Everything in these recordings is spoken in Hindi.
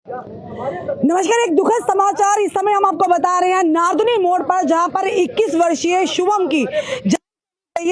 नमस्कार, एक दुखद समाचार इस समय हम आपको बता रहे हैं नारदुनी मोड़ पर, जहां पर 21 वर्षीय शुभम की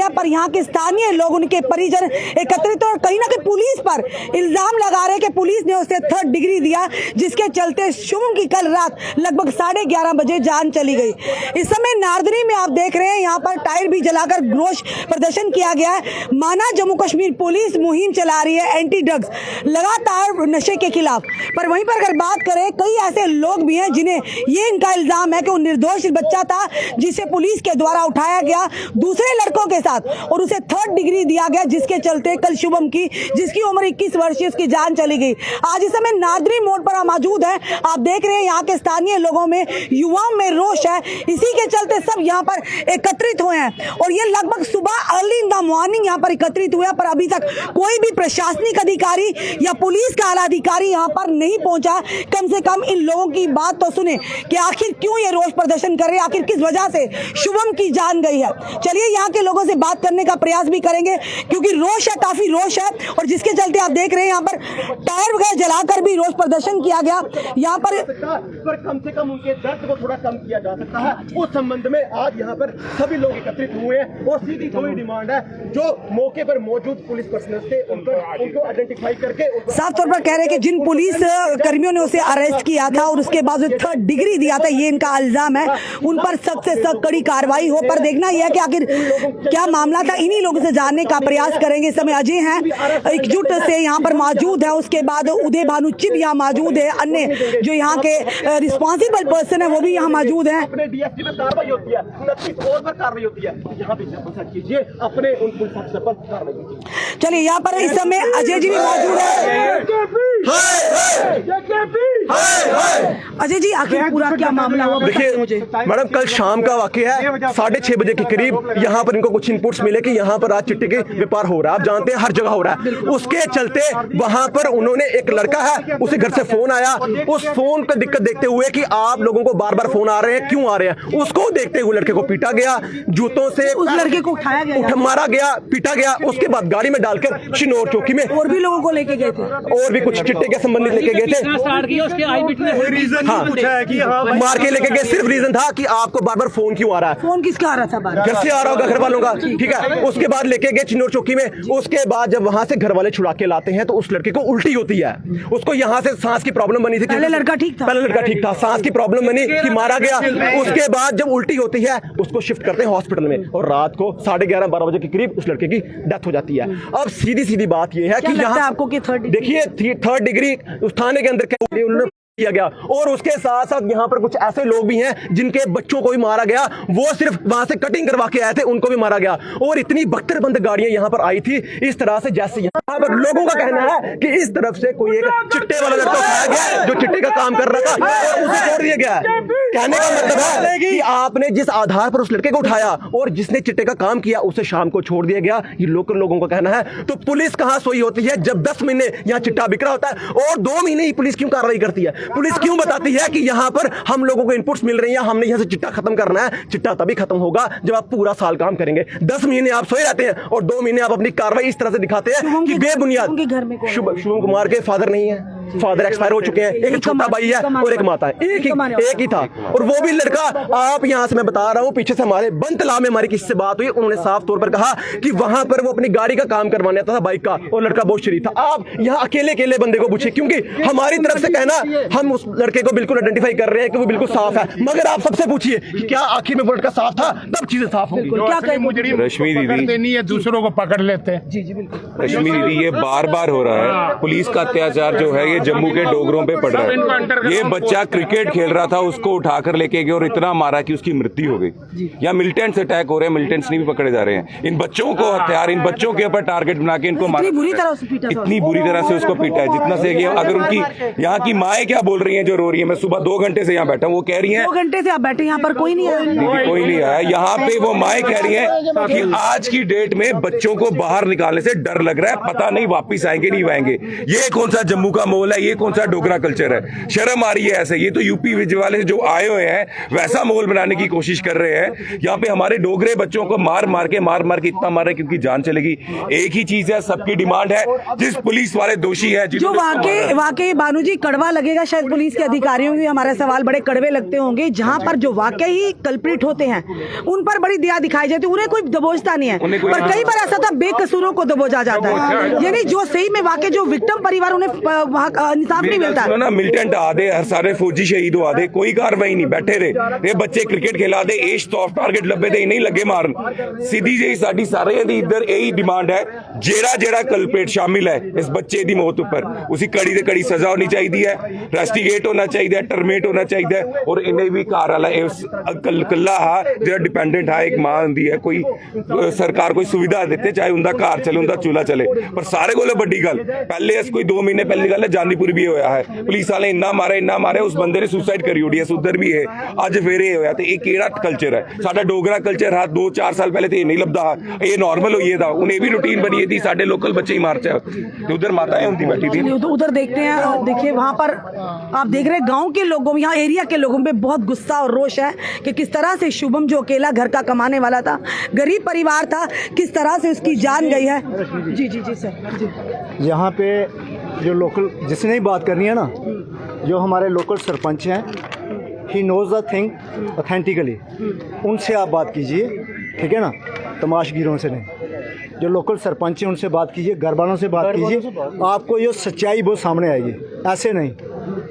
पर यहाँ के स्थानीय लोग, उनके परिजन एकत्रित और कहीं ना कहीं पुलिस पर इल्जाम लगा रहे हैं कि पुलिस ने उसे 3rd डिग्री दिया, जिसके चलते शुभम की कल रात लगभग 11:30 बजे जान चली गई। इस समय नारदुनी में आप देख रहे हैं यहाँ पर टायर भी जलाकर रोष प्रदर्शन किया गया है। माना जम्मू कश्मीर पुलिस मुहिम चला रही है एंटी ड्रग्स, लगातार नशे के खिलाफ, पर वहीं पर अगर बात करें कई ऐसे लोग भी हैं जिन्हें ये इनका इल्जाम है कि वो निर्दोष बच्चा था जिसे पुलिस के द्वारा उठाया गया दूसरे लड़कों के साथ और उसे 3rd डिग्री दिया गया, जिसके चलते कल शुभम की, जिसकी उम्र 21 वर्ष है, उसकी जान चली गई। आज इस समय नारदुनी मोड़ पर मौजूद है, आप देख रहे हैं यहाँ के स्थानीय लोगों में, युवाओं में रोष है। इसी के चलते सब यहाँ पर एकत्रित हुए हैं और ये लगभग सुबह अर्ली इन द मॉर्निंग यहाँ पर एकत्रित हुए, पर अभी तक कोई भी प्रशासनिक अधिकारी या पुलिस का आला अधिकारी यहाँ पर नहीं पहुंचा। कम से कम इन लोगों की बात तो सुने कि आखिर क्यों ये रोष प्रदर्शन कर रहे हैं, आखिर किस वजह से शुभम की जान गई है। चलिए यहाँ के लोगों से बात करने का प्रयास भी करेंगे, क्योंकि रोष है, काफी रोष है और जिसके चलते आप देख रहे हैं यहाँ पर टायर वगैरह जलाकर भी रोष प्रदर्शन किया गया। यहाँ पर कम से कम उनके दर्द को थोड़ा कम किया जा सकता है, उस संबंध में आज यहाँ पर सभी लोग एकत्रित हुए हैं और सीधी कोई डिमांड है जो मौके पर मौजूद पुलिस पर्सनल थे उनको आइडेंटिफाई करके साफ तौर पर कह रहे हैं कि जिन पुलिस कर्मियों ने उसे अरेस्ट किया था और उसके बाद 3rd डिग्री दिया था, ये इनका इल्जाम है, उन पर सख्त से सख्त कड़ी कार्रवाई हो। पर देखना यह है कि आखिर क्या मामला था, इन्हीं लोगों से जानने का प्रयास करेंगे। इस समय अजय हैं एकजुट से यहाँ पर मौजूद है, उसके बाद उदय भानु चिब यहाँ मौजूद है, अन्य जो यहाँ के रिस्पॉन्सिबल पर्सन है वो भी यहाँ मौजूद है। अपने डीएसपी पर कार्रवाई होती है, पर कार्रवाई होती है, यहाँ पे कीजिए अपने उन पुलिस अफसर पर कार्रवाई। चलिए यहाँ पर इस समय अजय जी भी मौजूद है। अजय जी, आखिर पूरा क्या मामला हुआ? देखिए मैडम, कल शाम का वाकया है, 6:30 बजे के करीब यहाँ पर इनको कुछ इनपुट्स मिले कि यहाँ पर आज चिट्टे के व्यापार हो रहा है। आप जानते हैं हर जगह हो रहा है। उसके चलते वहां पर उन्होंने, एक लड़का है, उसे घर से फोन आया, उस फोन का दिक्कत देखते हुए कि आप लोगों को बार बार फोन आ रहे हैं, क्यों आ रहे हैं, उसको देखते हुए लड़के को पीटा गया, जूतों से उस लड़के को उठाया गया, मारा गया, पीटा गया। उसके बाद गाड़ी में डालकर चिनौर चौकी में और भी लोगों को लेके गए थे, और भी कुछ चिट्टे के संबंधित लेके गए थे। मार के लेके गए, सिर्फ रीजन था कि आपको बार बार फोन क्यों आ रहा है। फोन किसका आ रहा था? घर से आ रहा होगा, घर वालों का, ठीक है। उसके बाद लेके गए चिनौर चौकी में। उसके बाद जब वहां से घर वाले छुड़ा के लाते हैं तो उस लड़के को उल्टी होती है, उसको यहाँ से सांस की प्रॉब्लम बनी थी। पहले लड़का ठीक था, सांस की प्रॉब्लम बनी कि मारा गया। उसके बाद जब उल्टी होती है उसको शिफ्ट करते हैं हॉस्पिटल में और रात को 11:30-12 बजे के करीब उस लड़के की डेथ हो जाती है। अब सीधी बात यह है कि यहाँ आपको देखिए 3rd डिग्री उस थाने के अंदर किया गया और उसके साथ साथ यहाँ पर कुछ ऐसे लोग भी हैं जिनके बच्चों को भी मारा गया, वो सिर्फ वहां से कटिंग करवा के आए थे, उनको भी मारा गया। और इतनी बख्तरबंद गाड़ियां यहाँ पर आई थी इस तरह से, जैसे यहाँ पर लोगों का कहना है कि इस तरफ से कोई एक चिट्टे वाला लड़का उठाया गया जो चिट्टे का काम कर रहा था और उसे छोड़ दिया गया है। कहने का मतलब है कि आपने जिस आधार पर उस लड़के को उठाया और जिसने चिट्टे का काम किया उसे शाम को छोड़ दिया गया, ये लोकल लोगों का कहना है। तो पुलिस कहां सोई होती है जब 10 महीने यहाँ चिट्टा बिक रहा होता है और 2 महीने ही पुलिस क्यों कार्रवाई करती है? पुलिस क्यों बताती है कि यहाँ पर हम लोगों को इनपुट्स मिल रही हैं, हमने यहाँ से चिट्टा खत्म करना है? चिट्टा तभी खत्म होगा जब आप पूरा साल काम करेंगे। 10 महीने आप सोए रहते हैं और 2 महीने आप अपनी कार्रवाई इस तरह से दिखाते हैं कि बेबुनियाद। शुभम कुमार के फादर नहीं है, फादर एक्सपायर हो चुके हैं, एक छोटा भाई है और एक माता है, एक ही था। और वो भी लड़का, आप यहाँ से मैं बता रहा हूँ, पीछे से हमारे बंतला में हमारी किसी से बात हुई, उन्होंने साफ तौर पर कहा कि वहां पर वो अपनी गाड़ी का काम करवाने आता था, बाइक का, और लड़का बहुत शरीफ था। आप यहाँ अकेले बंदे को पूछे, क्योंकि हमारी तरफ से कहना हम उस लड़के को बिल्कुल आइडेंटिफाई कर रहे हैं कि वो बिल्कुल साफ है, मगर आप सबसे पूछिए कि क्या आखिर में वो लड़का साफ था? तब चीजें साफ होंगी। रश्मि दीदी है, दूसरों को पकड़ लेते हैं। जी बिल्कुल। रश्मि दीदी, ये बार हो रहा है, पुलिस का अत्याचार जो है ये जम्मू के डोगरों पे पड़ रहा है। ये बच्चा क्रिकेट खेल रहा था, उसको उठाकर लेके गए और इतना मारा कि उसकी मृत्यु हो गई। या मिलिटेंट्स अटैक हो रहे हैं, मिलिटेंट्स नहीं भी पकड़े जा रहे हैं। इन बच्चों को हथियार, इन बच्चों के ऊपर टारगेट बना के इनको मारा, इतनी बुरी तरह से उसको पीटा है जितना से। अगर उनकी यहाँ की माएँ क्या बोल रही हैं जो रो रही है, मैं सुबह 2 घंटे से यहाँ बैठा हूँ, वो कह रही है 2 घंटे से आप बैठे यहाँ पर कोई नहीं है, कोई नहीं आया। यहाँ पे वो माएँ कह रही है कि आज की डेट में बच्चों को बाहर निकालने से डर लग रहा है, पता नहीं वापिस आएंगे नहीं आएंगे। ये कौन सा जम्मू का माहौल माहौल है, ये कौन सा डोगरा कल्चर है? शर्म आ रही है ऐसे। ये तो यूपी वाले जो आए हुए हैं वैसा माहौल बनाने की कोशिश कर रहे हैं। यहाँ पे हमारे डोगरे बच्चों को मार मार के इतना मार रहे क्योंकि जान चलेगी। एक ही चीज है, सबकी डिमांड है, जिस पुलिस वाले दोषी है जो वाकई बानू जी कड़वा लगेगा शायद पुलिस के अधिकारियों के, हमारे सवाल बड़े कड़वे लगते होंगे, जहां पर जो वाकई कल्प्रिट होते हैं उन पर बड़ी दया दिखाई जाती है, उन्हें कोई दबोचता नहीं है। पर कई बार ऐसा था बेकसूरों को दबोचा जाता है, यानी जो सही में वाकई जो विक्टिम परिवार उन्हें इंसाफ नहीं मिलता है। ना मिलिटेंट आधे हर सारे फौजी शहीद हो आधे, कोई कार्रवाई नहीं, बैठे रहे। ये बच्चे क्रिकेट खेला दे, एश सॉफ्ट टारगेट लब्बे दे, नहीं लगे मारन। सीधी जी साडी सारे दी इधर यही डिमांड है, जेड़ा कल्प्रिट शामिल है इस बच्चे की मौत ऊपर उसी कड़ी से कड़ी सजा होनी चाहिए है, रेस्टिगेट होना चाहिए, टर्मिनेट होना चाहिए। और इन्हें भी घर वाला कल्ला हा जो डिपेंडेंट है, एक मां होंदी है, कोई सरकार कोई सुविधा देते चाहे उनका घर चले, उनका चूल्हा चले। पर सारे कोलों बड़ी गल पहले कोई 2 महीने पहली गल है, जानीपुर भी होया है, पुलिस वाले इन्ना मारे उस बंदे ने सुसाइड करी उड़ी है, उधर भी है। अज फिर ये होया, ये केड़ा कल्चर है? साडा डोगरा कल्चर हा 2-4 साल पहले तो ये नहीं लभदा हा, ये नॉर्मल होइए था, उन्हें भी रूटीन बनी थी, साडे लोकल बच्चे ही मारते हैं। उधर माताएं होती बैठी थी। उधर देखते हैं, देखिए वहां पर आप देख रहे हैं गांव के लोगों, यहाँ एरिया के लोगों में बहुत गुस्सा और रोष है कि किस तरह से शुभम जो अकेला घर का कमाने वाला था, गरीब परिवार था, किस तरह से उसकी जान गई है। जी जी जी सर जी। यहाँ पे जो लोकल जिसने ही बात करनी है ना, जो हमारे लोकल सरपंच हैं, he knows the thing authentically, उनसे आप बात कीजिए, ठीक है ना, तमाशगीरों से नहीं। जो लोकल सरपंच हैं उनसे बात कीजिए, घर वालों से बात कीजिए, आपको जो सच्चाई वो सामने आएगी, ऐसे नहीं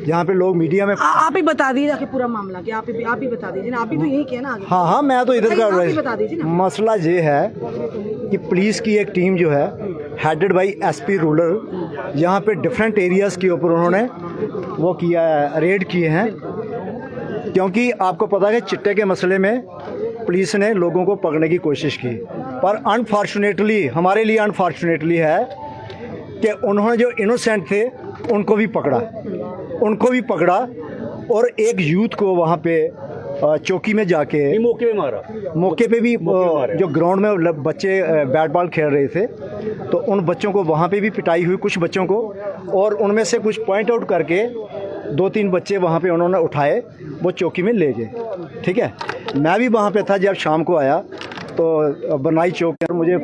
यहाँ पे लोग मीडिया में। आप ही बता दीजिए कि पूरा मामला क्या, आप ही बता दीजिए ना, आप ही तो यही किया ना आगे। हाँ, मैं तो इधर कर बता दीजिए ना। मसला ये है कि पुलिस की एक टीम जो है हेडेड बाई एसपी रूरल, यहाँ पे डिफरेंट एरियाज़ के ऊपर उन्होंने वो किया है, रेड किए हैं, क्योंकि आपको पता है चिट्टे के मसले में पुलिस ने लोगों को पकड़ने की कोशिश की, पर अनफॉर्चुनेटली, हमारे लिए अनफॉर्चुनेटली है कि उन्होंने जो इनोसेंट थे उनको भी पकड़ा और एक यूथ को वहाँ पे चौकी में जाके मौके पे भी जो ग्राउंड में बच्चे बैट बॉल खेल रहे थे, तो उन बच्चों को वहाँ पे भी पिटाई हुई, कुछ बच्चों को, और उनमें से कुछ पॉइंट आउट करके 2-3 बच्चे वहाँ पे उन्होंने उठाए, वो चौकी में ले गए, ठीक है। मैं भी वहाँ पे था जब शाम को आया, तो बनाई चौक पर मुझे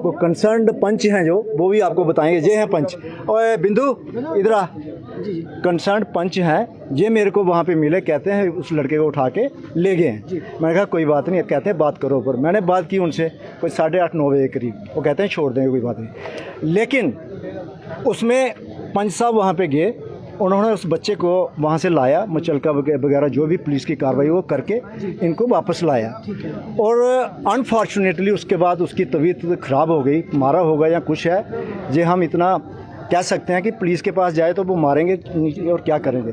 वो कंसर्न्ड पंच हैं जो, वो भी आपको बताएंगे। ये हैं पंच, और बिंदु इधर आ, कंसर्न्ड पंच हैं, ये मेरे को वहाँ पे मिले, कहते हैं उस लड़के को उठा के ले गए हैं। मैंने कहा कोई बात नहीं, कहते हैं बात करो ऊपर। मैंने बात की उनसे कोई 8:30-9 बजे करीब, वो कहते हैं छोड़ देंगे, कोई बात नहीं। लेकिन उसमें पंच साहब वहाँ पे गए, उन्होंने उस बच्चे को वहाँ से लाया, मुचलका वगैरह जो भी पुलिस की कार्रवाई वो करके इनको वापस लाया, और अनफॉर्चुनेटली उसके बाद उसकी तबीयत ख़राब हो गई, मारा होगा या कुछ है, ये हम इतना कह सकते हैं कि पुलिस के पास जाए तो वो मारेंगे और क्या करेंगे।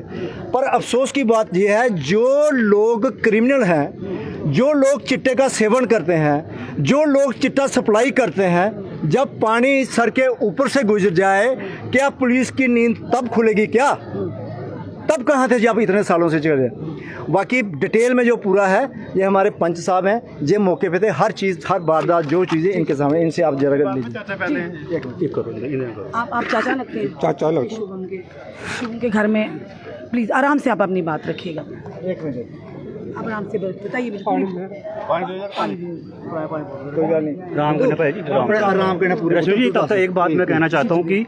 पर अफसोस की बात यह है, जो लोग क्रिमिनल हैं, जो लोग चिट्टे का सेवन करते हैं, जो लोग चिट्टा सप्लाई करते हैं, जब पानी सर के ऊपर से गुजर जाए, क्या पुलिस की नींद तब खुलेगी? क्या तब कहाँ थे जब इतने सालों से चले? बाकी डिटेल में जो पूरा है, ये हमारे पंच साहब हैं, ये मौके पे थे, हर चीज़, हर वारदात, जो चीज़ें इनके सामने, इनसे आप जरा कर लीजिए। आप चाचा लगते हैं? चाचा लगते शुभम के घर में, प्लीज़ आराम से आप अपनी बात रखिएगा। 1 मिनट, आप आराम से बताइए। बिल्कुल कोई बात नहीं, आराम करना पूरा। जी, तब तक एक बात मैं कहना चाहता हूँ कि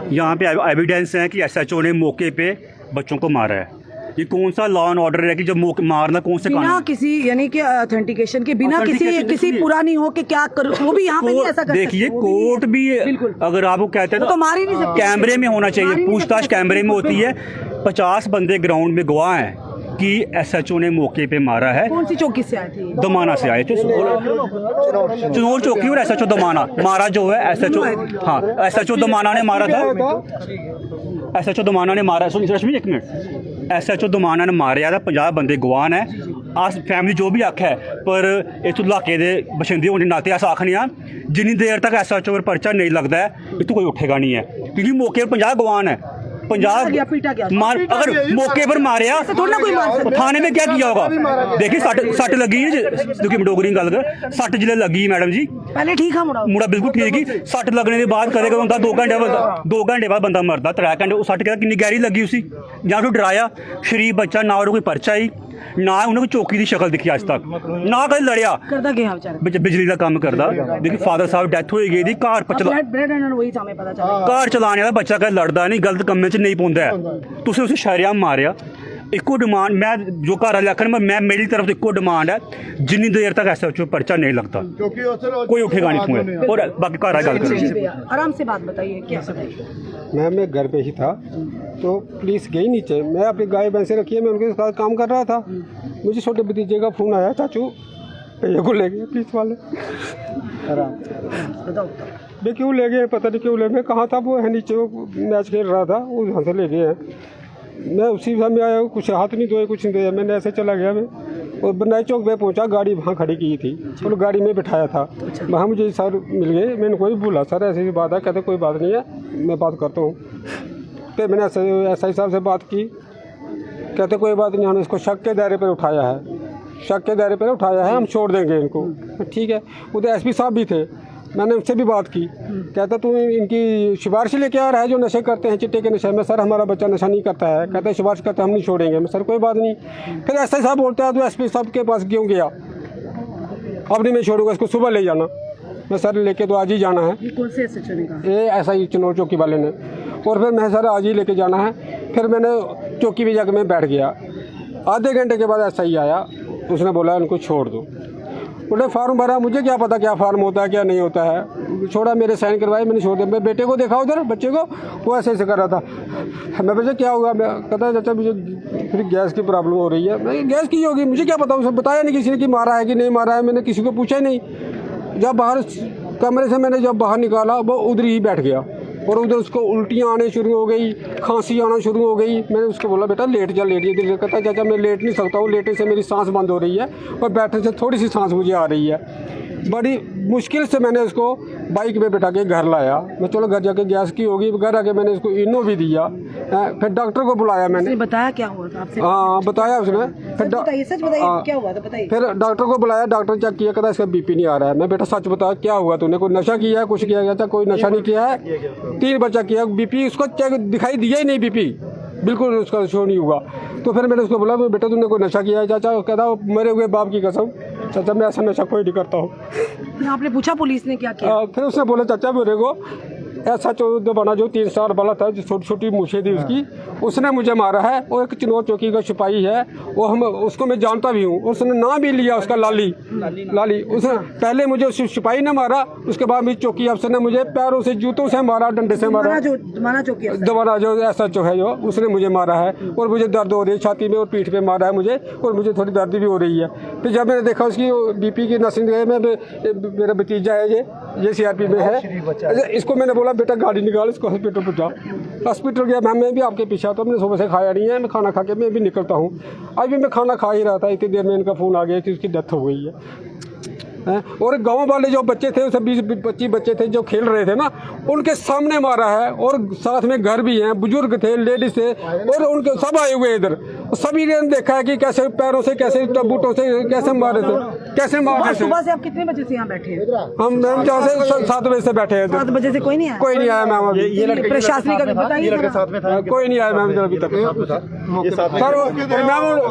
यहाँ पे एविडेंस है कि एसएचओ ने मौके पे बच्चों को मारा है। ये कौन सा लॉ एंड ऑर्डर है कि जब मारना कौन से बिना किसी यानी कि ऑथेंटिकेशन के, बिना किसी पुरानी हो कि क्या कर, वो भी यहाँ पे नहीं ऐसा कर सकते। देखिए कोर्ट भी अगर आपको कहते हैं तो मार ही नहीं सकते, कैमरे में होना चाहिए, पूछताछ कैमरे में होती है। 50 बंदे ग्राउंड में गवाह हैं कि एसएचओ ने मौके पे मारा है। कौन सी चौकी से आए थे? दमाना से आए थे, चनौर चौकी, और एसएचओ दमाना मारा जो है, एसएचओ, हाँ एसएचओ दमाना ने मारा था, एसएचओ दमाना ने मारा। सुनिए रश्मि, 1 मिनट, एसएचओ दमाना ने मारिया था, 50 बंदे गवाह हैं, अस फैमिली जो भी आख है, पर इस इलाके के बशिंदे होने नाते अस आखने हैं जिन्नी देर तक एसएचओ पर पर्चा नहीं लगता है, इतों कोई उठेगा नहीं है, क्योंकि मौके पर 50 गवाह है। 50 मार, अगर मौके पर मारिया थाने में क्या किया होगा? देखिए सट लगी है, क्योंकि डोगरी गल कर, सट जिले लगी मैडम जी, पहले ठीक है मुड़ा बिल्कुल ठीक ही। सट लगने के बाद कदेगा बंदा 2 घंटे बाद बंदा मरदा, 3 घंटे सट के कितनी गहरी लगी उसी, जां तो डराया शरीफ बच्चा, ना कोई पर्चा ही, ना उन्हें कोई चौकी की शक्ल दिखी अज तक, ना कभी लड़िया। करदा क्या बेचारा? बिजली का काम करदा। देखिए फादर साहब डेथ हो गई थी, घर वही हमें पता चला। घर चलाने वाला बच्चा कदें लड़दा नहीं, गलत कम्में च नहीं पौंदा है। तुसें उसे शरेआम मारिया। इक्को डिमांड मैं जो घर वाले आखन, मैं मेरी तरफ इक्को डिमांड है, जिन्नी देर तक SHO पर्चा नहीं लगता कोई उठेगा नहीं है। और बाकी घर गल करो, आराम से बात बताइए, क्या बताइए? मैं घर पे ही था तो पुलिस गई नीचे, मैं अपनी गाय भैंसे रखी है, मैं उनके साथ काम कर रहा था। मुझे छोटे भतीजे का फ़ोन आया, चाचू भैया को ले गए पुलिस वाले। वे क्यों ले गए पता नहीं क्यों ले गए, कहाँ था वो है नीचे, वो मैच खेल रहा था, वो वहाँ से ले गए हैं। मैं उसी समय आया हूँ, कुछ हाथ नहीं धोए, कुछ नहीं धोया, मैंने ऐसे चला गया। मैं और बनाई चौक पे पहुँचा, गाड़ी वहाँ खड़ी की थी, और गाड़ी में बिठाया था। वहाँ मुझे सर मिल गए, मैंने कोई बोला सर ऐसी बात है, कहते कोई बात नहीं है, मैं बात करता हूँ। फिर मैंने SI साहब से बात की, कहते कोई बात नहीं, हमने इसको शक के दायरे पर उठाया है, शक के दायरे पर उठाया है, हम छोड़ देंगे इनको। ठीक है। उधर SP साहब भी थे, मैंने उनसे भी बात की, कहता तू इनकी सिफारिश लेके आ रहा है जो नशे करते हैं, चिट्टे के नशे में। सर हमारा बच्चा नशा नहीं करता है, कहते हैं सिफारिश करते हम नहीं छोड़ेंगे। मैं सर कोई बात नहीं। फिर SI साहब बोलते हैं तो SP साहब के पास क्यों गया, अब नहीं मैं छोड़ूंगा इसको, सुबह ले जाना। मैं सर लेके तो आज ही जाना है। कौन से SHO ने कहा? ये SI चिनौर चौकी वाले ने। और फिर मैं सर आज ही लेके जाना है। फिर मैंने चौकी भी जाकर मैं बैठ गया। आधे घंटे के बाद SI आया, उसने बोला इनको छोड़ दो। उन्हें फार्म भरा, मुझे क्या पता क्या फार्म होता है क्या नहीं होता है, छोड़ा, मेरे साइन करवाए, मैंने छोड़ दिया। मैं बेटे को देखा उधर, बच्चे को, वो ऐसे कर रहा था। मैं बच्चे क्या होगा, मैं कहता है चाचा मुझे फिर गैस की प्रॉब्लम हो रही है। मैं गैस की होगी, मुझे क्या पता, उसे बताया नहीं किसी ने कि मारा है कि नहीं मारा है, मैंने किसी को पूछा ही नहीं। जब बाहर कमरे से मैंने जब बाहर निकाला, वो उधर ही बैठ गया, और उधर उसको उल्टियाँ आने शुरू हो गई, खांसी आना शुरू हो गई। मैंने उसको बोला बेटा लेट जा, लेट जा। दिल कहता है चाचा मैं लेट नहीं सकता हूँ, लेटने से मेरी सांस बंद हो रही है, और बैठने से थोड़ी सी सांस मुझे आ रही है। बड़ी मुश्किल से मैंने उसको बाइक पे बैठा के घर लाया। मैं चलो घर जाके गैस की होगी, घर आके मैंने उसको इनो भी दिया। फिर डॉक्टर को बुलाया मैंने। बताया क्या हुआ था आपसे? हाँ बताया उसने। फिर सच बताइए क्या हुआ था, बताइए। फिर डॉक्टर को बुलाया, डॉक्टर चेक किया, कहता इसका BP नहीं आ रहा है। मैं बेटा सच बता क्या हुआ, तूने कोई नशा किया है, कुछ किया गया था? कोई नशा नहीं किया है। 3 बच्चा किया, BP उसको चेक दिखाई दिया ही नहीं, BP बिल्कुल उसका शो नहीं हुआ। तो फिर मैंने उसको बोला बेटा तूने कोई नशा किया है? चाचा कहता मरे हुए बाप की कसम चाचा मैं ऐसा नशा कोई नहीं करता हूँ। आपने पूछा पुलिस ने क्या किया? फिर उसने बोला चाचा मेरे को SHO दबाना जो 3 स्टार वाला था, जो छोटी छोटी मूछें थी उसकी, उसने मुझे मारा है। वो एक चिनौर चौकी का सिपाही है, वो हम उसको मैं जानता भी हूँ। उसने नाम भी लिया उसका, लाली। उसने पहले मुझे उस सिपाही ने मारा, उसके बाद भी चौकी अफसर ने मुझे पैरों से, जूतों से मारा, डंडे से मारा। दोबारा जो SHO है जो, उसने मुझे मारा है, और मुझे दर्द हो रही है छाती में, और पीठ पे मारा है मुझे, और मुझे थोड़ी दर्द भी हो रही है। फिर जब मैंने देखा उसकी BP की नसें गए, मेरा भतीजा है ये CRP में है, इसको मैंने बोला बेटा गाड़ी निकाल, इसको हॉस्पिटल पहुँचा। हॉस्पिटल गया, मैं भी आपके पीछे आता, मैंने सुबह से खाया नहीं है, मैं खाना खा के मैं भी निकलता हूँ। अभी मैं खाना खा ही रहा था, इतनी देर में इनका फ़ोन आ गया कि उसकी डेथ हो गई है। और गांव वाले जो बच्चे थे, सब 20-25 बच्चे थे जो खेल रहे थे ना, उनके सामने मारा है, और साथ में घर भी हैं, बुजुर्ग थे, लेडीज थे, और उनके सब आए हुए इधर। सभी ने देखा है कि कैसे पैरों से, कैसे बूटों से कैसे मारे थे, कैसे मारे थे। सुबह से आप कितने बजे से यहाँ बैठे हैं? हम मैम जहाँ से 7 बजे से बैठे हैं। 7 बजे से कोई नहीं आया? कोई नहीं आया मैम। ये प्रशासनिक अधिकारी कोई नहीं आया मैम अभी तक। सर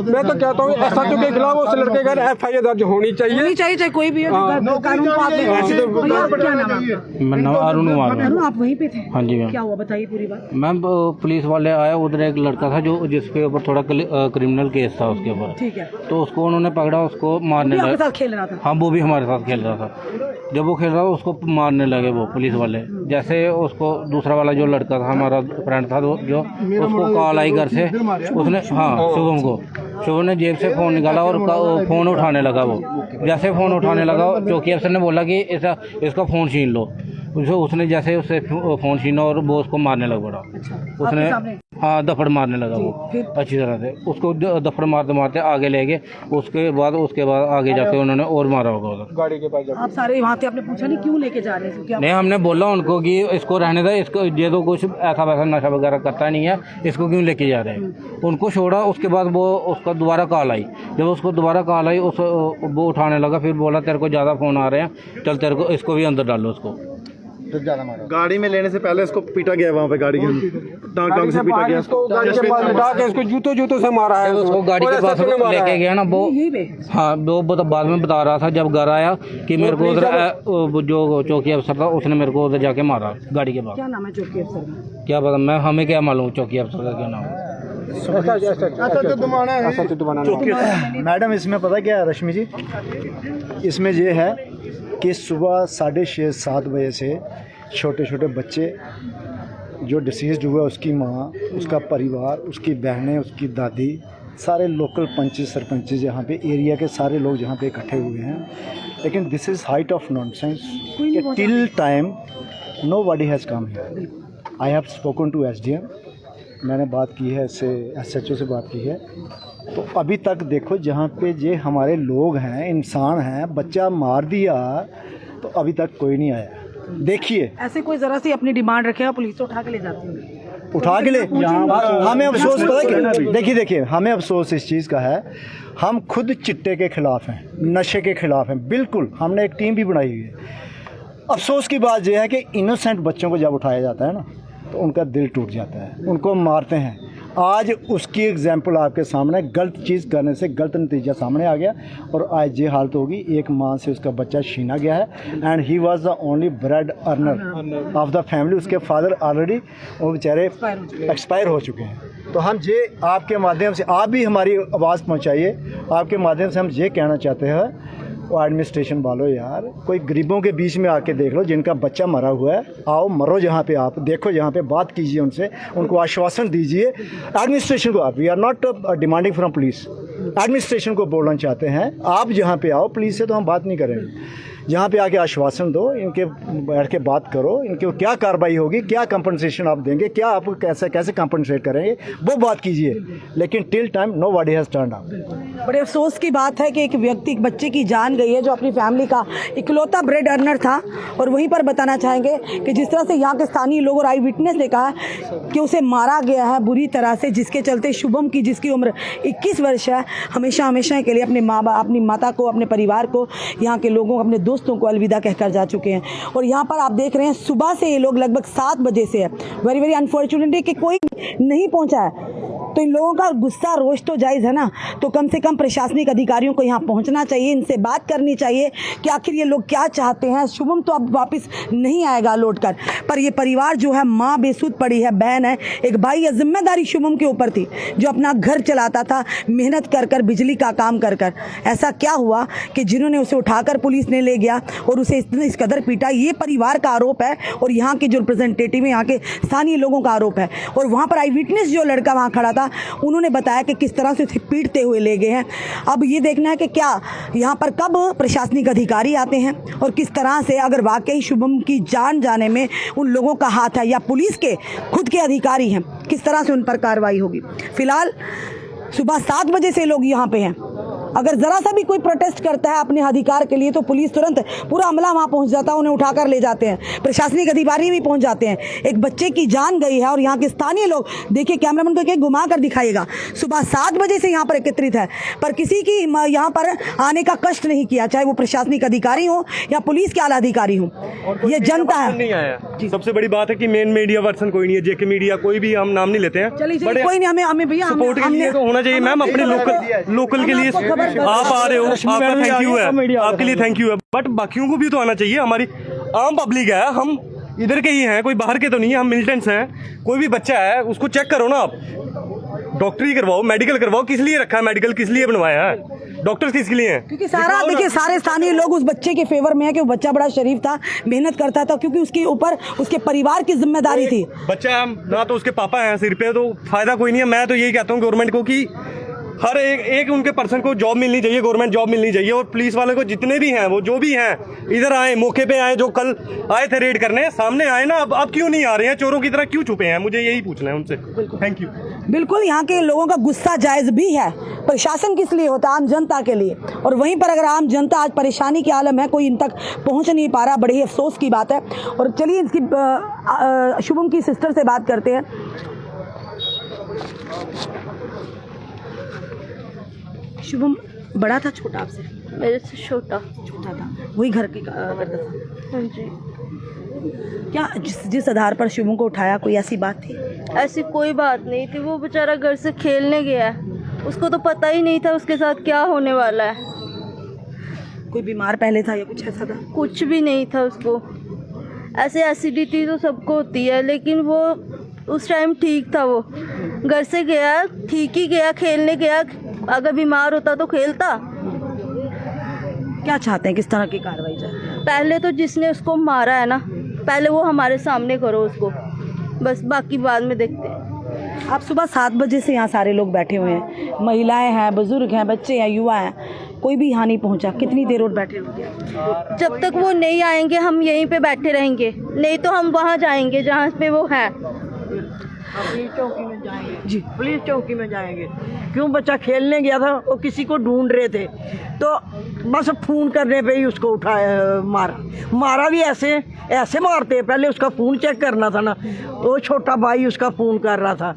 मैं तो कहता हूँ SHO के खिलाफ उस लड़के का FIR दर्ज होनी चाहिए, चाहे कोई भी कानून पास क्या नाम है? मेरा नाम अरुण कुमार है। आप वहीं पे थे? हाँ जी मैम। क्या हुआ बताइए पूरी बात। मैम पुलिस वाले आए, उधर एक लड़का था जो जिसके ऊपर थोड़ा क्रिमिनल केस था उसके ऊपर। ठीक है। तो उसको उन्होंने पकड़ा, उसको मारने लगे। साथ खेल रहा था? हाँ वो भी हमारे साथ खेल रहा था। जब वो खेल रहा था उसको मारने लगे वो पुलिस वाले। जैसे उसको दूसरा वाला जो लड़का था हमारा फ्रेंड था जो उसको कॉल आई घर से, उसने शुभम ने जेब से फ़ोन निकाला और फ़ोन उठाने लगा। वो जैसे फ़ोन उठाने लगा, चौकी अफसर ने बोला कि इसका फ़ोन छीन लो। उसने जैसे उससे फ़ोन छीना और वो उसको मारने लग पड़ा। उसने हाँ दफड़ मारने लगा वो अच्छी तरह से, उसको दफड़ मारते मारते आगे ले गए। उसके बाद आगे जाके उन्होंने और मारा होगा उधर गाड़ी के पास। आप सारे वहाँ थे, आपने पूछा नहीं क्यों लेके जा रहे हैं? क्या नहीं, हमने बोला उनको कि इसको रहने दे, इसको ये तो कुछ ऐसा वैसा नशा वगैरह करता नहीं है, इसको क्यों लेके जा रहे हैं। उनको छोड़ा, उसके बाद वो उसका दोबारा कॉल आई। जब उसको दोबारा कॉल आई वो उठाने लगा, फिर बोला तेरे को ज़्यादा फ़ोन आ रहे हैं, चल तेरे को इसको भी अंदर डालो उसको। गाड़ी में लेने से पहले इसको पीटा गया वहाँ पे, गाड़ी के टांग से पीटा गया, गाड़ी के पास बिठा के इसको जूतों से मारा है। उसको गाड़ी के पास लेके गया ना वो, हाँ वो बाद में बता रहा था जब घर आया कि मेरे को उधर जो चौकी अफसर था उसने मेरे को उधर जाके मारा गाड़ी के पास। क्या नाम है चौकी अफसर का? क्या पता, हमें क्या मालूम चौकी अफसर का क्या नाम है। मैडम इसमें पता क्या है रश्मि जी, इसमें ये है कि सुबह 6:30-7 बजे से छोटे छोटे बच्चे जो डिसीज़ हुआ, उसकी माँ, उसका परिवार, उसकी बहनें, उसकी दादी, सारे लोकल पंच सरपंच यहाँ पे एरिया के सारे लोग यहाँ पे इकट्ठे हुए हैं। लेकिन this is height of nonsense. Till time nobody has come here. I have spoken to SDM, मैंने बात की है इससे, SHO से बात की है। तो अभी तक देखो जहाँ पे ये हमारे लोग हैं, इंसान हैं, बच्चा मार दिया तो अभी तक कोई नहीं आया। देखिए ऐसे कोई जरा सी अपनी डिमांड रखेगा, पुलिस तो उठा के ले जाती है, उठा के ले। हमें अफसोस पता है, देखिए हमें अफसोस इस चीज़ का है, हम खुद चिट्टे के खिलाफ हैं, नशे के खिलाफ हैं, बिल्कुल। हमने एक टीम भी बनाई हुई है। अफसोस की बात यह है कि इनोसेंट बच्चों को जब उठाया जाता है ना तो उनका दिल टूट जाता है, उनको मारते हैं। आज उसकी एग्जाम्पल आपके सामने, गलत चीज़ करने से गलत नतीजा सामने आ गया और आज ये हालत होगी। एक माँ से उसका बच्चा छीना गया है and he was the only bread earner of the family. उसके फादर ऑलरेडी वो बेचारे एक्सपायर हो चुके हैं। तो हम ये आपके माध्यम से, आप भी हमारी आवाज़ पहुँचाइए, आपके माध्यम से हम ये कहना चाहते हैं, वो एडमिनिस्ट्रेशन वालों यार, कोई गरीबों के बीच में आके देख लो जिनका बच्चा मरा हुआ है, आओ मरो यहाँ पे, आप देखो यहाँ पे, बात कीजिए उनसे, उनको आश्वासन दीजिए। एडमिनिस्ट्रेशन को, आप we are not demanding from police, administration को बोलना चाहते हैं, आप जहाँ पे आओ, पुलिस से तो हम बात नहीं करेंगे, यहाँ पे आके आश्वासन दो, इनके बैठ के बात करो, इनके क्या कार्रवाई होगी, क्या कंपनसेशन आप देंगे, क्या आप कैसे कंपनसेट करेंगे, वो बात कीजिए। लेकिन till time nobody has turned up. बड़े अफसोस की बात है कि एक व्यक्ति, एक बच्चे की जान गई है जो अपनी फैमिली का इकलौता ब्रेड अर्नर था। और वहीं पर बताना चाहेंगे कि जिस तरह से यहाँ के स्थानीय लोग और आई विटनेस ने कहा कि उसे मारा गया है बुरी तरह से, जिसके चलते शुभम की, जिसकी उम्र 21 वर्ष है, हमेशा के लिए अपने माँ बाप, अपनी माता को, अपने परिवार को, यहाँ के लोगों, अपने दोस्तों को अलविदा कहकर जा चुके हैं। और यहाँ पर आप देख रहे हैं सुबह से ये लोग लगभग 7 बजे से है। वेरी वेरी अनफॉर्चुनेटली कि कोई नहीं पहुँचा है। तो इन लोगों का गुस्सा, रोष तो जायज़ है ना, तो कम से कम प्रशासनिक अधिकारियों को यहाँ पहुँचना चाहिए, इनसे बात करनी चाहिए कि आखिर ये लोग क्या चाहते हैं। शुभम तो अब वापस नहीं आएगा लौट कर, पर ये परिवार जो है, माँ बेसुध पड़ी है, बहन है, एक भाई है। जिम्मेदारी शुभम के ऊपर थी, जो अपना घर चलाता था मेहनत कर कर, बिजली का काम कर कर। ऐसा क्या हुआ कि जिन्होंने उसे उठाकर पुलिस ने ले गया और उसे इस कदर पीटा, ये परिवार का आरोप है और यहाँ के जो रिप्रेजेंटेटिव है, यहाँ के स्थानीय लोगों का आरोप है। और वहाँ पर आई विटनेस जो लड़का वहाँ खड़ा था, उन्होंने बताया कि किस तरह से उसे पीटते हुए ले गए हैं। अब ये देखना है कि क्या यहाँ पर कब प्रशासनिक अधिकारी आते हैं और किस तरह से, अगर वाकई शुभम की जान जाने में उन लोगों का हाथ है या पुलिस के खुद के अधिकारी हैं, किस तरह से उन पर कार्रवाई होगी। फिलहाल सुबह 7 बजे से लोग यहाँ पे हैं। अगर ज़रा सा भी कोई प्रोटेस्ट करता है अपने अधिकार के लिए तो पुलिस तुरंत, पूरा अमला वहाँ पहुँच जाता है, उन्हें उठाकर ले जाते हैं, प्रशासनिक अधिकारी भी पहुँच जाते हैं। एक बच्चे की जान गई है और यहाँ के स्थानीय लोग, देखिए कैमरामैन को घुमा कर दिखाइएगा, सुबह 7 बजे से यहाँ पर एकत्रित है, पर किसी की यहाँ पर आने का कष्ट नहीं किया, चाहे वो प्रशासनिक अधिकारी हो या पुलिस के आला अधिकारी हो। ये जनता है। नहीं आया। सबसे बड़ी बात है कि मेन मीडिया पर्सन कोई नहीं है, जेके मीडिया, कोई भी, हम नाम नहीं लेते हैं। चलिए कोई नहीं, हमें भैया सपोर्ट के लिए तो होना चाहिए मैम, अपने लोकल के लिए आप आ रहे हो, आपका थैंक यू है, आपके लिए थैंक यू है, बट बाकियों को भी तो आना चाहिए। हमारी आम पब्लिक है, हम इधर के ही हैं, कोई बाहर के तो नहीं है, हम मिलिटेंट्स हैं। कोई भी बच्चा है उसको चेक करो ना, आप डॉक्टरी करवाओ, मेडिकल करवाओ। किस लिए रखा है मेडिकल, किस लिए बनवाया है, डॉक्टर किसके लिए हैं? क्योंकि सारा, देखिए सारे स्थानीय लोग उस बच्चे के फेवर में है कि वो बच्चा बड़ा शरीफ था, मेहनत करता था, क्योंकि उसके ऊपर उसके परिवार की जिम्मेदारी थी। बच्चा ना तो उसके पापा हैं सिर पे, तो फायदा कोई नहीं है। मैं तो यही कहता हूँ गवर्नमेंट को कि हर एक उनके पर्सन को जॉब मिलनी चाहिए, गवर्नमेंट जॉब मिलनी चाहिए। और पुलिस वाले को जितने भी हैं, वो जो भी हैं, इधर आए, मौके पे आए, जो कल आए थे रेड करने, सामने आए ना। अब क्यों नहीं आ रहे हैं? चोरों की तरह क्यों छुपे हैं? मुझे यही पूछना है उनसे। Thank you. बिल्कुल, यहाँ के लोगों का गुस्सा जायज़ भी है। प्रशासन किस लिए होता है? आम जनता के लिए। और वहीं पर अगर आम जनता आज परेशानी के आलम है, कोई इन तक पहुँच नहीं पा रहा, बड़ी अफसोस की बात है। और चलिए इसकी शुभम की सिस्टर से बात करते हैं। शुभम बड़ा था छोटा आपसे? मेरे से छोटा था, वही घर की करता था। हाँ जी। क्या जिस आधार पर शुभम को उठाया, कोई ऐसी बात थी? ऐसी कोई बात नहीं थी। वो बेचारा घर से खेलने गया है, उसको तो पता ही नहीं था उसके साथ क्या होने वाला है। कोई बीमार पहले था या कुछ ऐसा था? कुछ भी नहीं था उसको। ऐसे एसिडिटी तो सबको होती है, लेकिन वो उस टाइम ठीक था। वो घर से गया, ठीक ही गया, खेलने गया। अगर बीमार होता तो खेलता। क्या चाहते हैं, किस तरह की कार्रवाई चाहते हैं? पहले तो जिसने उसको मारा है ना, पहले वो हमारे सामने करो उसको, बस बाकी बाद में देखते हैं। आप सुबह 7 बजे से यहाँ सारे लोग बैठे हुए हैं, महिलाएं हैं, बुजुर्ग हैं, बच्चे हैं, युवा हैं, कोई भी यहाँ नहीं पहुँचा। कितनी देर और बैठे होंगे? जब तक वो नहीं आएंगे हम यहीं पे बैठे रहेंगे, नहीं तो हम वहाँ जाएंगे जहाँ पे वो हैं। पुलिस चौकी में जाएंगे जी, पुलिस चौकी में जाएंगे। क्यों? बच्चा खेलने गया था, वो किसी को ढूंढ रहे थे, तो बस फ़ोन करने पे ही उसको उठाया, मारा भी ऐसे मारते। पहले उसका फ़ोन चेक करना था ना, वो छोटा भाई उसका फ़ोन कर रहा था,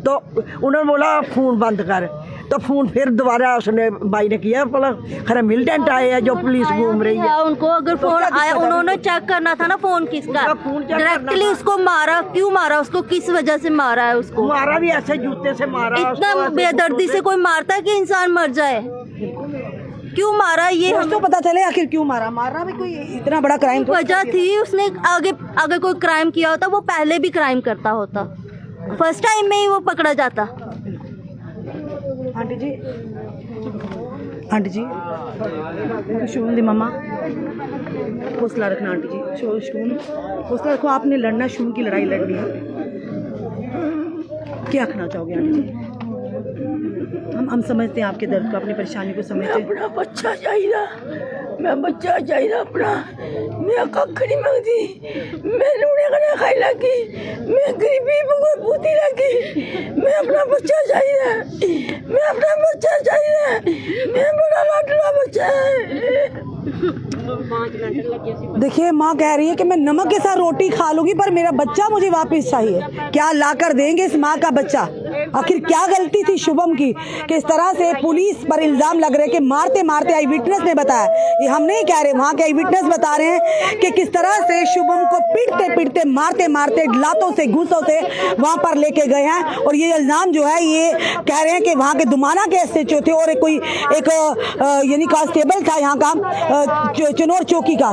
तो उन्होंने बोला फ़ोन बंद कर, तो फ़ोन फिर दोबारा उसने भाई ने किया, बोला खैर मिलिटेंट आए हैं जो पुलिस घूम रही है। उनको अगर फ़ोन आया, उन्होंने चेक करना था ना फ़ोन किसका। डायरेक्टली उसको मारा, क्यों मारा? उसको किस वजह से मारा है? उसको मारा भी ऐसे जूते से मारा। इतना बेदर्दी से कोई मारता है कि इंसान मर जाए? क्यों मारा ये हम तो पता चले आखिर क्यों मारा। मारना भी कोई इतना बड़ा क्राइम वजह थी। उसने आगे अगर कोई क्राइम किया होता, वो पहले भी क्राइम करता होता, फर्स्ट टाइम में ही वो पकड़ा जाता। आंटी जी, शुभम दी मम्मा, हौसला रखना आंटी जी। शुभम हौसला रखो, आपने लड़ना, शुभम की लड़ाई लड़नी है। क्या कहना चाहोगे आंटी जी? हम समझते हैं आपके दर्द को, अपनी परेशानी को समझते हैं। अपना बच्चा चाहिए, मैं बच्चा चाहिए अपना। मैं कख नहीं मंगती, मैं लूने का खाई लगी, मैं गरीबी में पूती लगी। मैं अपना बच्चा चाहिए, मैं अपना बच्चा चाहिए, मैं बड़ा लाडला बच्चा है। देखिए, माँ कह रही है कि मैं नमक के साथ रोटी खा लूंगी, पर मेरा बच्चा मुझे वापस चाहिए। क्या ला कर देंगे इस माँ का बच्चा? आखिर क्या गलती थी शुभम की कि इस तरह से पुलिस पर इल्जाम लग रहे कि मारते मारते, आई विटनेस ने बताया, ये हम नहीं कह रहे, वहाँ के आई विटनेस बता रहे हैं कि किस तरह से शुभम को पीटते पीटते, मारते मारते, लातों से, घूसों से वहाँ पर लेके गए हैं। और ये इल्जाम जो है, ये कह रहे हैं कि वहाँ के दुमाना के SHO थे और एक यानी कांस्टेबल था यहाँ का चिनौर चौकी का।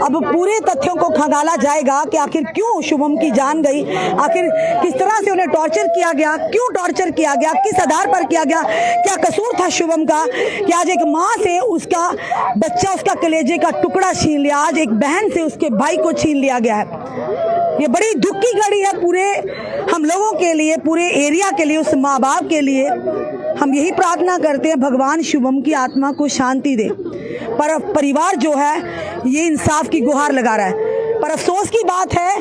अब पूरे तथ्यों को खंगाला जाएगा कि आखिर क्यों शुभम की जान गई, आखिर किस तरह से उन्हें टॉर्चर किया गया, क्यों टॉर्चर किया गया, किस आधार पर किया गया, क्या कसूर था शुभम का कि आज एक माँ से उसका बच्चा, उसका कलेजे का टुकड़ा छीन लिया, आज एक बहन से उसके भाई को छीन लिया गया है। ये बड़ी दुख की घड़ी है पूरे हम लोगों के लिए, पूरे एरिया के लिए, उस माँ बाप के लिए। हम यही प्रार्थना करते हैं भगवान शुभम की आत्मा को शांति दे, पर परिवार जो है ये इंसाफ की गुहार लगा रहा है। पर अफसोस की बात है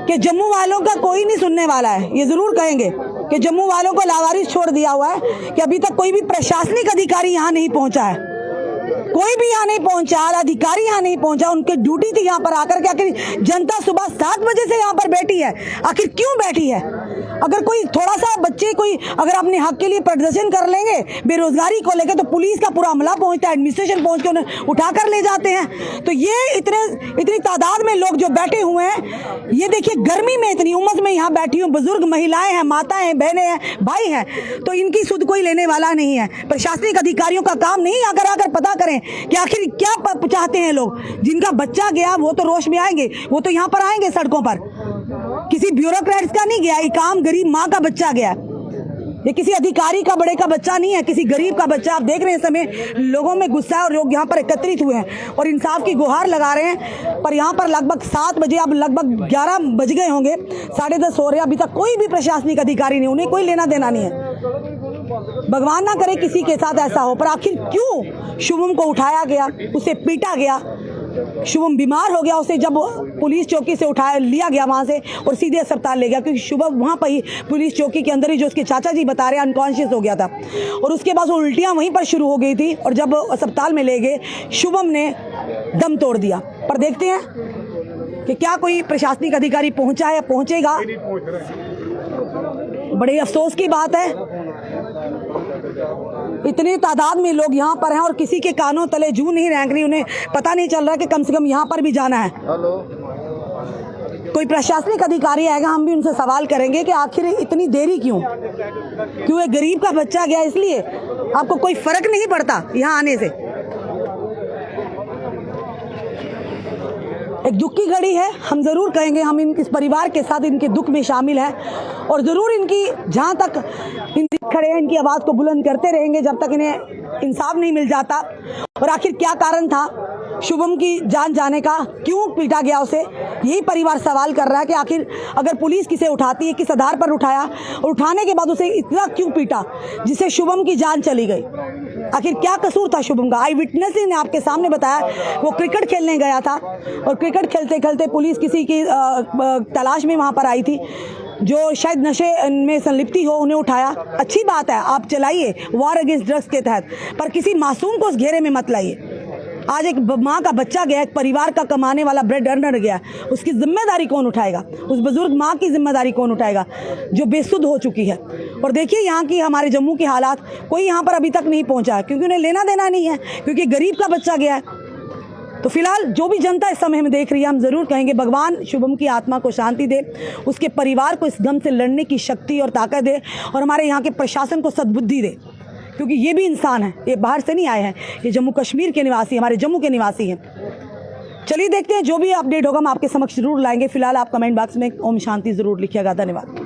कि जम्मू वालों का कोई नहीं सुनने वाला है। ये ज़रूर कहेंगे कि जम्मू वालों को लावारिस छोड़ दिया हुआ है कि अभी तक कोई भी प्रशासनिक अधिकारी यहाँ नहीं पहुँचा है, कोई भी यहाँ नहीं पहुंचा, अधिकारी यहाँ नहीं पहुंचा। उनकी ड्यूटी थी यहाँ पर आकर के, आखिर जनता सुबह 7 बजे से यहाँ पर बैठी है, आखिर क्यों बैठी है? अगर कोई थोड़ा सा बच्चे कोई अगर अपने हक के लिए प्रदर्शन कर लेंगे बेरोजगारी को लेकर, तो पुलिस का पूरा अमला पहुंचता है, एडमिनिस्ट्रेशन पहुंच के उन्हें उठा कर ले जाते हैं। तो ये इतनी तादाद में लोग जो बैठे हुए हैं, ये देखिए गर्मी में, इतनी उमस में यहाँ बैठी हूँ, बुजुर्ग महिलाएं हैं, माताएं हैं, बहनें हैं, भाई हैं, तो इनकी सुध कोई लेने वाला नहीं है। प्रशासनिक अधिकारियों का काम नहीं आकर पता करें कि आखिर क्या चाहते हैं लोग। जिनका बच्चा गया वो तो रोष में आएंगे, वो तो यहाँ पर आएंगे सड़कों पर। किसी ब्यूरोक्रेट्स का नहीं गया, एक आम गरीब माँ का बच्चा गया। ये किसी अधिकारी का, बड़े का बच्चा नहीं है, किसी गरीब का बच्चा। आप देख रहे हैं इस समय लोगों में गुस्सा है और लोग यहाँ पर एकत्रित हुए हैं और इंसाफ की गुहार लगा रहे हैं। पर यहाँ पर लगभग 7 बजे, अब लगभग 11 बज गए होंगे, 10:30 हो रहे, अभी तक कोई भी प्रशासनिक अधिकारी नहीं, उन्हें कोई लेना देना नहीं है। भगवान ना करे किसी के साथ ऐसा हो, पर आखिर क्यों शुभम को उठाया गया, उसे पीटा गया। शुभम बीमार हो गया, उसे जब पुलिस चौकी से उठाया लिया गया वहाँ से और सीधे अस्पताल ले गया, क्योंकि शुभम वहाँ पर ही पुलिस चौकी के अंदर ही, जो उसके चाचा जी बता रहे हैं, अनकॉन्शियस हो गया था और उसके बाद वो उल्टियाँ वहीं पर शुरू हो गई थी और जब अस्पताल में ले गए शुभम ने दम तोड़ दिया। पर देखते हैं कि क्या कोई प्रशासनिक अधिकारी पहुंचा है या पहुंचेगा। बड़े अफसोस की बात है, इतनी तादाद में लोग यहाँ पर हैं और किसी के कानों तले जू नहीं रेंग रही, उन्हें पता नहीं चल रहा कि कम से कम यहाँ पर भी जाना है। कोई प्रशासनिक अधिकारी आएगा, हम भी उनसे सवाल करेंगे कि आखिर इतनी देरी क्यों एक गरीब का बच्चा गया इसलिए आपको कोई फर्क नहीं पड़ता यहाँ आने से। एक दुख की घड़ी है, हम ज़रूर कहेंगे, हम इस परिवार के साथ इनके दुख में शामिल हैं और ज़रूर इनकी जहाँ तक खड़े हैं इनकी आवाज़ को बुलंद करते रहेंगे जब तक इन्हें इंसाफ नहीं मिल जाता। और आखिर क्या कारण था शुभम की जान जाने का, क्यों पीटा गया उसे, यही परिवार सवाल कर रहा है कि आखिर अगर पुलिस किसे उठाती है, किस आधार पर उठाया और उठाने के बाद उसे इतना क्यों पीटा जिससे शुभम की जान चली गई। आखिर क्या कसूर था शुभम का। आई विटनेस ने आपके सामने बताया वो क्रिकेट खेलने गया था और क्रिकेट खेलते खेलते पुलिस किसी की तलाश में वहाँ पर आई थी जो शायद नशे में संलिप्ति हो, उन्हें उठाया। अच्छी बात है, आप चलाइए वॉर अगेंस्ट ड्रग्स के तहत, पर किसी मासूम को उस घेरे में मत लाइए। आज एक माँ का बच्चा गया, एक परिवार का कमाने वाला ब्रेड अर्नर गया, उसकी जिम्मेदारी कौन उठाएगा? उस बुजुर्ग माँ की जिम्मेदारी कौन उठाएगा जो बेसुध हो चुकी है। और देखिए यहाँ की, हमारे जम्मू की हालात, कोई यहाँ पर अभी तक नहीं पहुँचा है क्योंकि उन्हें लेना देना नहीं है, क्योंकि गरीब का बच्चा गया है। तो फिलहाल जो भी जनता इस समय में देख रही है, हम ज़रूर कहेंगे भगवान शुभम की आत्मा को शांति दे, उसके परिवार को इस गम से लड़ने की शक्ति और ताकत दे और हमारे यहाँ के प्रशासन को सद्बुद्धि दे, क्योंकि ये भी इंसान है, ये बाहर से नहीं आए हैं, ये जम्मू कश्मीर के निवासी, हमारे जम्मू के निवासी हैं। चलिए देखते हैं, जो भी अपडेट होगा हम आपके समक्ष जरूर लाएंगे। फिलहाल आप कमेंट बॉक्स में ओम शांति ज़रूर लिखिएगा। धन्यवाद।